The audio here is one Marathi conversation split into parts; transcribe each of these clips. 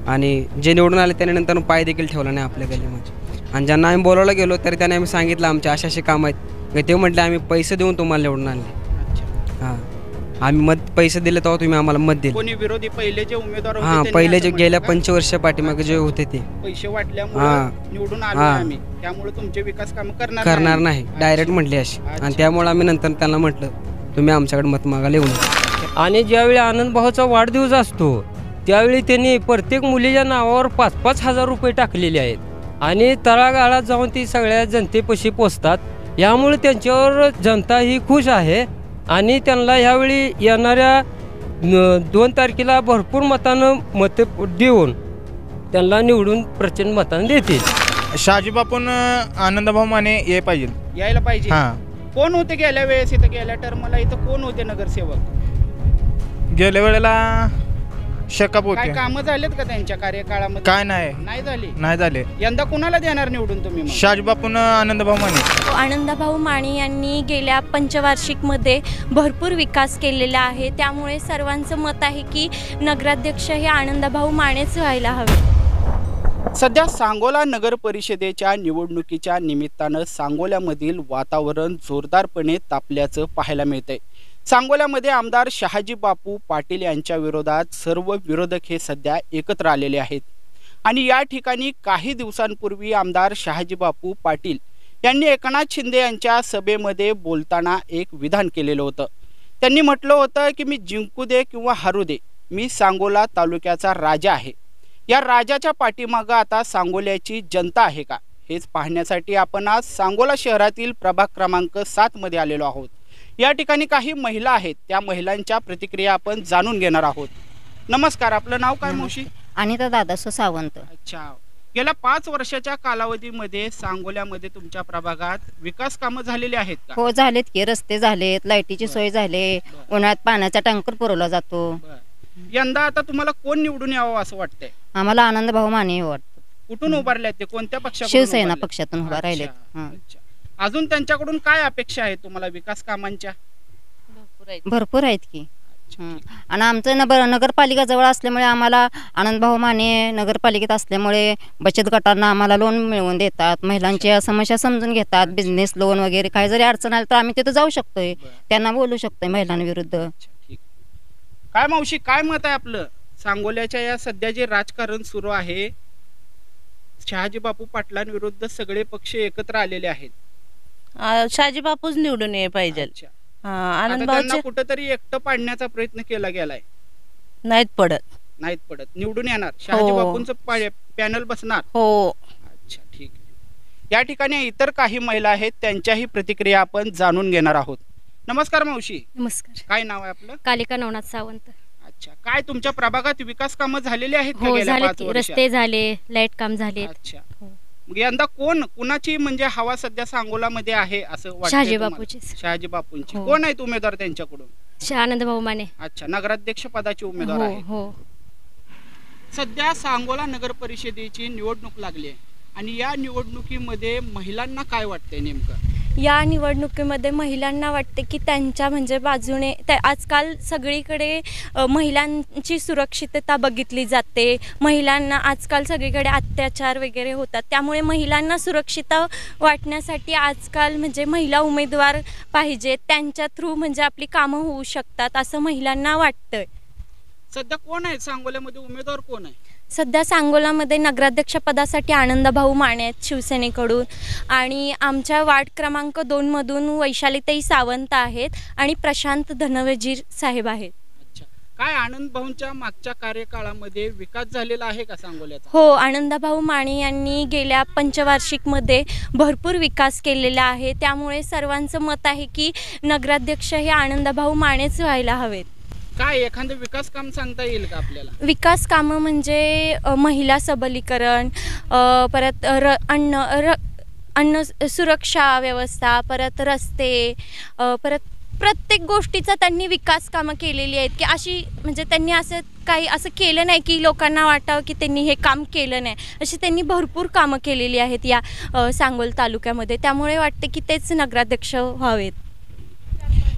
आणि जे निवडून आले त्याने नंतर पाय देखील ठेवला नाही आपल्या गल्लीमध्ये. आणि ज्यांना आम्ही बोलावलं गेलो तरी त्यांनी आम्ही सांगितलं आमचे असे असे कामं आहेत. ते म्हटले आम्ही पैसे देऊन तुम्हाला निवडून आणले. हां, आम्ही पैसे दिले तेव्हा तुम्ही आम्हाला मत दिले. कोणी विरोधी पहिले जे उमेदवार होते हां, पहिले जे गेल्या 25 पाठीमागे जे होते ते पैसे वाटल्यामुळे निवडून आलो आम्ही, त्यामुळे तुमचे विकास काम करणार नाही डायरेक्ट म्हटले अशी. आणि त्यामुळे आम्ही नंतर त्यांना म्हटलं तुम्ही आमच्याकडे मत मागायला येऊन. आणि ज्यावेळी आनंद भाऊचा वाढदिवस असतो त्यावेळी त्यांनी प्रत्येक मुलीच्या नावावर 5-5 हजार रुपये टाकलेले आहेत आणि तळागाळात जाऊन ती सगळ्या जनतेपाशी पोचतात. यामुळे त्यांच्यावर जनता ही खुश आहे आणि त्यांना ह्यावेळी येणाऱ्या 2 तारखेला भरपूर मतानं मते देऊन त्यांना निवडून प्रचंड मतानं देतील. शहाजीबापून आनंदभाऊ माने यायला पाहिजे. कोण होते गेल्या वेळेस इथं, गेल्या टर्मला इथं कोण होते नगरसेवक? गेल्या वेळेला शकाप काय होते. कामं झालेत का त्यांच्या कार्यकाळामध्ये? काय नाही झाले. यंदा कुणाला देणार निवडून तुम्ही मग? शहाजीबापून आनंदभाऊ माने. आनंदभाऊ माने यांनी गेल्या पंचवार्षिकमध्ये भरपूर विकास केलेला आहे, त्यामुळे सर्वांचं मत आहे की नगराध्यक्ष हे आनंदभाऊ मानेच व्हायला हवे. सध्या सांगोला नगर परिषदेच्या निवडणुकीच्या निमित्तानं सांगोल्यामधील वातावरण जोरदारपणे तापल्याचं पाहायला मिळतंय. सांगोल्यामध्ये आमदार शहाजीबापू पाटील यांच्या विरोधात सर्व विरोधक हे सध्या एकत्र आलेले आहेत. आणि या ठिकाणी काही दिवसांपूर्वी आमदार शहाजीबापू पाटील यांनी एकनाथ शिंदे यांच्या सभेमध्ये बोलताना एक विधान केलेलं होतं. त्यांनी म्हटलं होतं की मी जिंकू दे किंवा हरू दे, मी सांगोला तालुक्याचा राजा आहे. या राजाच्या पाठीमागं आता सांगोल्याची जनता आहे का, हेच पाहण्यासाठी आपण आज सांगोला शहरातील प्रभाग क्रमांक 7 मध्ये आलेलो आहोत. या ठिकाणी काही महिला आहेत, त्या महिलांच्या प्रतिक्रिया आपण जाणून घेणार आहोत. नमस्कार, आपलं नाव काय मावशी? अनिता दादासो सावंत. अच्छा, गेल्या 5 वर्षाच्या कालावधीमध्ये सांगोल्यामध्ये तुमच्या प्रभागात विकास कामं झालेली आहेत का? हो, झालेत की. रस्ते झालेत, लाईटीची सोय झाली, उन्हाळ्यात पाण्याचा टँकर पुरवला जातो. यंदा आता तुम्हाला कोण निवडून यावं असं वाटतंय? आम्हाला आनंदभाऊ माने वाटतं. कुठून उभारले ते, कोणत्या पक्षाकडून? शिवसेना पक्षातून उभा राहिलेत. अजून त्यांच्याकडून काय अपेक्षा आहे तुम्हाला विकास कामांच्या? भरपूर आहेत की. आणि आमचं नगरपालिका जवळ असल्यामुळे आम्हाला आनंदभाऊ माने नगरपालिकेत असल्यामुळे बचत गटांना आम्हाला लोन मिळवून देतात, महिलांच्या समस्या समजून घेतात, बिझनेस लोन वगैरे काही जरी अडचण आली तर आम्ही तिथं जाऊ शकतोय, त्यांना बोलू शकतोय महिलांविरुद्ध. काय मावशी, काय मत आहे आपलं सांगोल्याच्या या सध्या जे राजकारण सुरू आहे? शहाजीबापू पाटलांविरुद्ध सगळे पक्ष एकत्र आलेले आहेत. शहाजीबापूच निवडून ये पाहिजे. आनंदभाऊ कुठेतरी एकटं पाडण्याचा प्रयत्न केला गेलाय. नाहीत पडत. निवडून येणार शहाजीबापूंचं पॅनल बसणार. हो. अच्छा, ठीक आहे. या ठिकाणी इतर काही महिला आहेत, त्यांच्याही प्रतिक्रिया आपण जाणून घेणार आहोत. नमस्कार मावशी. नमस्कार. काय नाव आहे आपलं? कालिका नवनाथ सावंत. अच्छा, काय तुमच्या प्रभागात विकास कामं झालेली आहेत का? हो, गेल्या झाले 5 वर्षात रस्ते झाले, लाईट काम झाले. अच्छा, मग यंदा कुणाची म्हणजे हवा सध्या सांगोलामध्ये आहे असं वाटतं? शहाजीबापूची. शहाजीबापूंची. कोण आहेत उमेदवार त्यांच्याकडून? आनंदभाऊ माने. अच्छा, नगराध्यक्ष पदाचे उमेदवार आहेत. हो. सध्या सांगोला नगर परिषदेची निवडणूक लागली आहे आणि या निवडणुकीमध्ये महिलांना काय वाटतंय नेमकं? या निवडणुकीमध्ये महिलांना वाटते की त्यांच्या म्हणजे बाजूने आजकाल सगळीकडे महिलांची सुरक्षितता बघितली जाते. महिलांना आजकाल सगळीकडे अत्याचार वगैरे होतात, त्यामुळे महिलांना सुरक्षितता वाटण्यासाठी आजकाल म्हणजे महिला उमेदवार पाहिजेत, त्यांच्या थ्रू म्हणजे आपली कामं होऊ शकतात असं महिलांना वाटतंय. सध्या कोण आहे सांगोल्यामध्ये उमेदवार, कोण आहे सध्या सांगोलामध्ये? नगराध्यक्ष पदासाठी आनंदभाऊ माने आहेत शिवसेनेकडून, आणि आमच्या वार्ड क्रमांक 2 मधून वैशालीताई सावंत आहेत आणि प्रशांत धनवजीर साहेब आहेत. अच्छा, काय आनंदभाऊंच्या मागच्या कार्यकाळामध्ये विकास झालेला आहे का सांगोल्याचा? हो, आनंदभाऊ माने यांनी गेल्या पंचवार्षिकमध्ये भरपूर विकास केलेला आहे, त्यामुळे सर्वांचं मत आहे की नगराध्यक्ष हे आनंदभाऊ मानेच व्हायला हवेत. काय एखादं विकास काम सांगता येईल का आपल्याला? विकास कामं म्हणजे महिला सबलीकरण, परत अन्न सुरक्षा व्यवस्था, परत रस्ते, परत प्रत्येक गोष्टीचा त्यांनी विकास कामं केलेली आहेत की अशी म्हणजे त्यांनी असं केलं नाही की लोकांना वाटावं की त्यांनी हे काम केलं नाही, अशी त्यांनी भरपूर कामं केलेली आहेत या सांगोल तालुक्यामध्ये, त्यामुळे वाटते की तेच नगराध्यक्ष व्हावेत.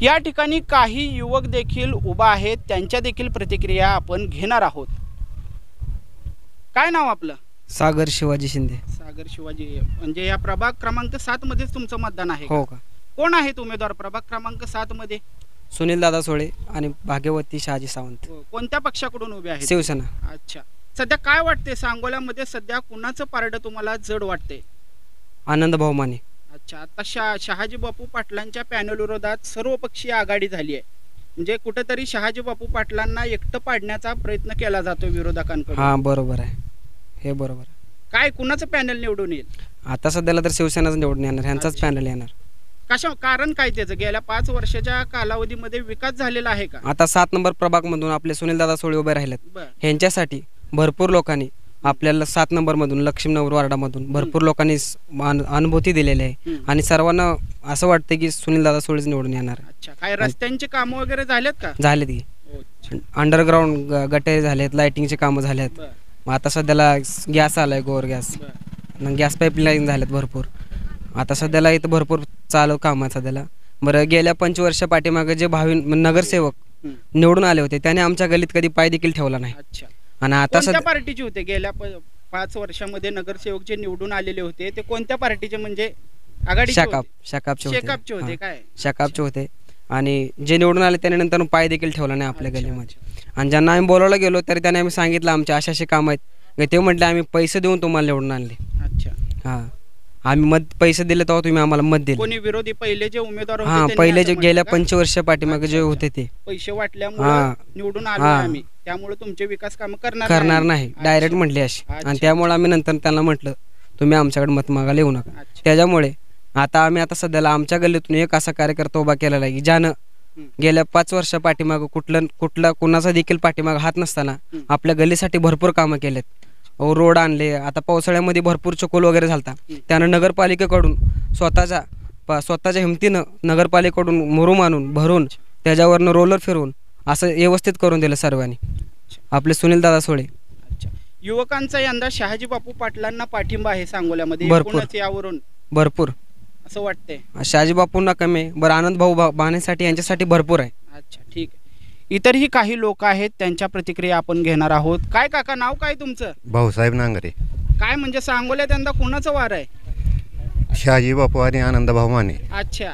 या ठिकाणी काही युवक देखील उभा आहेत, त्यांच्या देखील प्रतिक्रिया आपण घेणार आहोत. काय नाव आपलं? सागर शिवाजी शिंदे. सागर शिवाजी. म्हणजे या प्रभाग क्रमांक 7 मध्येच तुमचं मतदान आहे का? हो का? कोण आहेत उमेदवार प्रभाग क्रमांक 7 मध्ये? सुनील दादा सोळे आणि भाग्यवती शहाजी सावंत. कोणत्या पक्षाकडून उभे आहेत? शिवसेना. अच्छा. सध्या काय वाटते सांगोल्यामध्ये सध्या कुणाचं पारडं तुम्हाला जड वाटते? आनंद भाऊ माने. अच्छा. आता शहाजी बापू पाटलांच्या पॅनल विरोधात सर्वपक्षीय आघाडी झाली आहे. म्हणजे कुठेतरी शहाजी बापू पाटलांना एकटं पाडण्याचा प्रयत्न केला जातो विरोधकांकडून. हां बरोबर आहे, हे बरोबर आहे. काय कुणाचं पॅनल निवडून येईल? आता सध्याला तर शिवसेनाच निवडून येणार, ह्यांचाच अच्छा. पॅनल येणार. कारण काय त्याचं? गेल्या 5 वर्षाच्या कालावधीमध्ये विकास झालेला आहे का? आता 7 नंबर प्रभागमधून आपले सुनील दादा सोळे उभे राहिलेत. बरं. ह्यांच्यासाठी भरपूर लोकांनी आपल्याला 7 नंबरमधून लक्ष्मीनगर वार्डामधून भरपूर लोकांनी अनुभूती दिलेली आहे आणि सर्वांना असं वाटतं की सुनील दादा सोळेच निवडून येणार. अच्छा. काय रस्त्यांची कामं वगैरे झालेत का? झालेत की अंडरग्राऊंड गटारे झालेत, लाइटिंगचे कामं झालेत. बरं. मग आता सध्याला गॅस आलाय, गोर गॅस, बरं. गॅस पाईपलाईन झालेत भरपूर. आता सध्याला इथं भरपूर चालू काम आहे सध्याला. बरं, गेल्या 5 वर्ष पाठीमागे जे भावी नगरसेवक निवडून आले होते त्याने आमच्या गलीत कधी पाय देखील ठेवला नाही. अच्छा. आणि आता कोणत्या पार्टीचे होते गेल्या 5 वर्षामध्ये नगरसेवक जे निवडून आलेले होते ते कोणत्या पार्टीचे? म्हणजे आघाडीचे होते? शाकापचे शेकापचे होते. होते. काय? शाकापचे होते. आणि जे निवडून आले त्याने नंतर पाय देखील ठेवला नाही आपल्या गलीमध्ये. आणि ज्यांना आम्ही बोलावलं गेलो तरी त्याने आम्ही सांगितलं आमचे असे काम आहेत. ते म्हटले आम्ही पैसे देऊन तुम्हाला निवडून आणले. अच्छा. हां, आम्ही पैसे दिले तेव्हा तुम्ही आम्हाला मत दिले. कोणी विरोधी पहिले जे उमेदवार होते हां, त्यांनी पहिले असं जे म्हटलं गेल्या का? 5 वर्ष पाठीमागे जे होते ते पैसे वाटल्यामुळे हां. निवडून आलो हां. आम्ही, त्यामुळे तुमचे विकास कामं करणार नाही डायरेक्ट म्हटले अशी. अच्छा. आणि त्यामुळे आम्ही नंतर त्यांना म्हटलं तुम्ही आमच्याकडे मत मागायला येऊ नका. अच्छा. त्याच्यामुळे आम्ही सध्याला आमच्या गल्लीतून एक असा कार्यकर्ता उभा केलेला आहे की ज्यानं गेल्या 5 वर्ष पाठीमागं कुठला कुणाचा देखील पाठीमागं हात नसताना आपल्या गल्लीसाठी भरपूर कामं केलेत. रोड आणले. आता पावसाळ्यामध्ये भरपूर चिखल वगैरे झालता, त्यानं नगरपालिकेकडून स्वतःच्या हिमतीनं नगरपालिकेकडून मुरुम आणून भरून त्याच्यावरनं रोलर फिरवून असं व्यवस्थित करून दिलं सर्वांनी. आपले सुनील दादा सोळे. अच्छा. युवकांचा यंदा शहाजी बापू पाटलांना पाठिंबा आहे सांगोल्यामध्ये भरपूर. एकूणच यावरून भरपूर असं वाटतंय. शहाजी बापूंना कमी आहे, बरं आनंद भाऊ बाणेसाठी यांच्यासाठी भरपूर आहे. अच्छा, ठीक आहे. इतरही काही लोक आहेत, त्यांच्या प्रतिक्रिया आपण घेणार आहोत. काय काका, नाव काय तुमचं? भाऊसाहेब नांगरे. काय म्हणजे सांगोल्यात यंदा कुणाचं वार आहे? शहाजी बापू आणि आनंदभाऊ माने. अच्छा.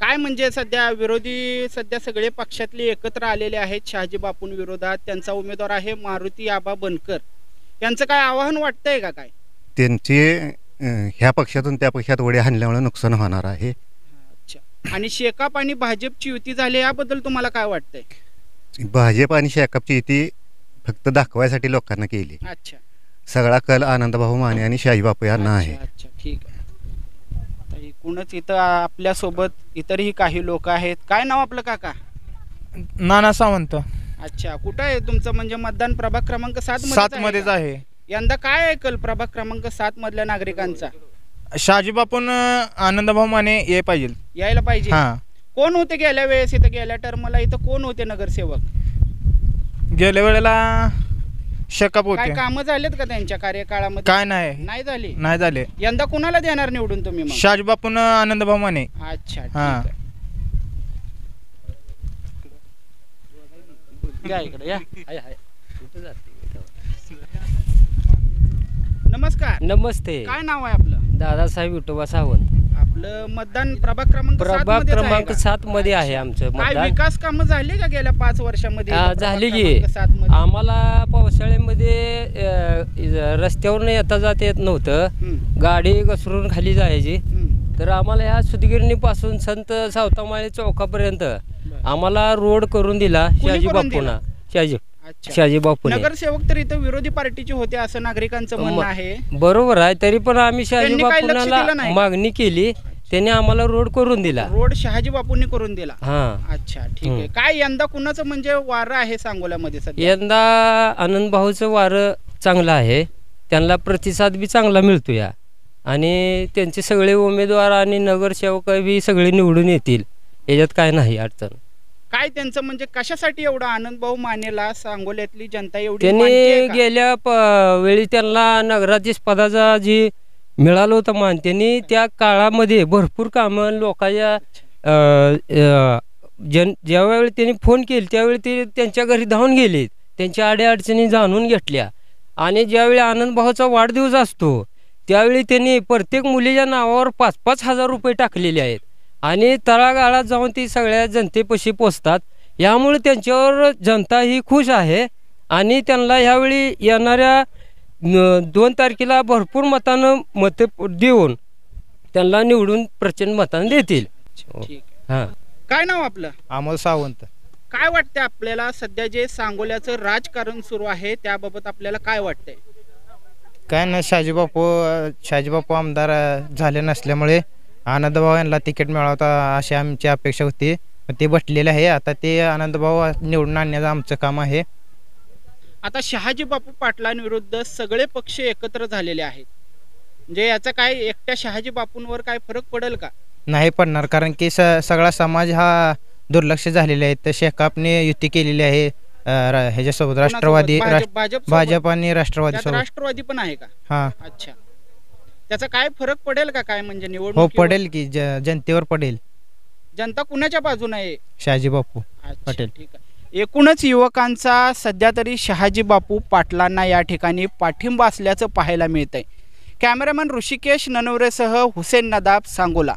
काय म्हणजे सध्या सगळे पक्षातले एकत्र आलेले आहेत शहाजी बापूं विरोधात. त्यांचा उमेदवार आहे मारुती आबा बनकर. यांचं काय आवाहन वाटतंय का? काय त्यांचे ह्या पक्षातून त्या पक्षात उडी हाणल्यामुळे नुकसान होणार आहे. अच्छा. आणि शेकाप आणि भाजपची युती झाली याबद्दल तुम्हाला काय वाटतंय? भाजप आणि शेकापची युती फक्त दाखवायसाठी लोकांना केली. अच्छा. सगळा कल आनंदभाऊ माने आणि शहाजी बापू यांना आहे. अच्छा, ठीक आहे. एकूणच इथं आपल्यासोबत इतरही काही लोक आहेत. काय नाव आपलं काका? नाना सावंत. अच्छा. कुठं आहे तुमचं म्हणजे मतदान? प्रभाग क्रमांक 7 मध्येच आहे. यंदा काय आहे कल प्रभाग क्रमांक 7 मधल्या नागरिकांचा? शहाजी बापून आनंदभाऊ माने यायला पाहिजे. हां, कोण होते गेल्या वेळेस इथं? गेल्या टर्मला इथं कोण होते नगरसेवक? गेल्या वेळेला शेकाप काय होते. कामं झालेत का त्यांच्या कार्यकाळामध्ये? काय नाही नाही झाले. यंदा कुणाला देणार निवडून तुम्ही मग? शहाजी बापून आनंदभाऊ माने. अच्छा, ठीक हां. आहे. या इकडे या. नमस्कार. नमस्ते. काय नाव आहे आपलं? दादासाहेब विठोबा सावंत. आपलं मतदान प्रभाग क्रमांक 7 प्रभाग मध्येच आहे क्रमांक का? 7 मध्ये आहे आमचं काय मतदान. विकास कामं झाली का गेल्या 5 वर्षामध्ये? हा, प्रभाग झाली की. क्रमांक 7 मध्ये? आम्हाला पावसाळ्यामध्ये रस्त्यावरून येता जात येत नव्हतं. हम्म, गाडी घसरून खाली जायची. हम्म. तर आम्हाला ह्या सुतगिरणीपासून संत सावतामाळी चौकापर्यंत आम्हाला रोड करून दिला शहाजी करून बापूंना. अच्छा. शहाजी बापूने. नगरसेवक तर इथं विरोधी पार्टीचे होते असं नागरिकांचं म्हणणं आहे. बरोबर आहे, तरी पण आम्ही शहाजी त्यांनी काय लक्ष दिलं बापूंना नाही? मागणी केली, त्यांनी आम्हाला रोड करून दिला. रोड शहाजी बापूंनी करून दिला. हा, अच्छा, ठीक आहे. काय यंदा कुणाचं म्हणजे वारं आहे सांगोल्यामध्ये सध्या? यंदा आनंद भाऊचं वारं चांगलं आहे, त्यांना प्रतिसाद बी चांगला मिळतो या. आणि त्यांचे सगळे उमेदवार आणि नगरसेवक बी सगळे निवडून येतील, याच्यात काय नाही अडचण. काय त्यांचं म्हणजे कशासाठी एवढं आनंदभाऊ मानेला सांगोल्यातली जनता एवढी मानते त्यांनी का? गेल्या वेळी त्यांना नगराध्यक्ष पदाचा जी मिळालं होतं मान, त्यांनी त्या काळामध्ये भरपूर कामं लोकांच्या ज्यावेळी त्यांनी फोन केले त्यावेळी ते त्यांच्या घरी धावून गेले, त्यांच्या अडीअडचणी जाणून घेतल्या आणि ज्यावेळी आनंदभाऊचा वाढदिवस असतो त्यावेळी त्यांनी प्रत्येक मुलीच्या नावावर 5-5 हजार रुपये टाकलेले आहेत आणि तळागाळात जाऊन ती सगळ्या जनतेपाशी पोचतात. यामुळे त्यांच्यावर जनता ही खुश आहे आणि त्यांना ह्यावेळी येणाऱ्या 2 तारखेला भरपूर मतानं मते देऊन त्यांना निवडून प्रचंड मतानं देतील. ठीक हां. आहे. काय नाव आपलं? अमोल सावंत. काय वाटतंय आपल्याला सध्या जे सांगोल्याचं राजकारण सुरू आहे त्याबाबत आपल्याला काय वाटतंय? काय नाही, शाजीबापू आमदार झाले नसल्यामुळे आनंदभाऊ यांना तिकीट मिळवता अशी आमची अपेक्षा होती. पण ते बसलेले आहे. आता ते आनंदभाऊ निवडून आणण्याचं आमचं काम आहे. आता शहाजी बापू पाटलांविरुद्ध सगळे पक्ष एकत्र झालेले आहेत, म्हणजे याचा काय एकट्या शहाजी बापूंवर काय फरक पडेल का? नाही पडणार, कारण की सगळा समाज हा दुर्लक्ष झालेला आहे. तर शेकापने युती केलेली आहे ह्याच्यासोबत राष्ट्रवादी, भाजप आणि राष्ट्रवादी त्यात सोबत. राष्ट्रवादी पण आहे का? हा. अच्छा, त्याचा काय फरक पडेल का काय म्हणजे हो निवडणूक? पडेल की, जनतेवर पडेल. जनता कुणाच्या बाजूने आहे? शहाजीबापू अच्छा, पटेल. ठीक आहे. एकूणच युवकांचा सध्या तरी शहाजी बापू पाटलांना या ठिकाणी पाठिंबा असल्याचं पाहायला मिळतंय. कॅमेरामॅन ऋषिकेश ननवरेसह हुसेन नदाब, सांगोला.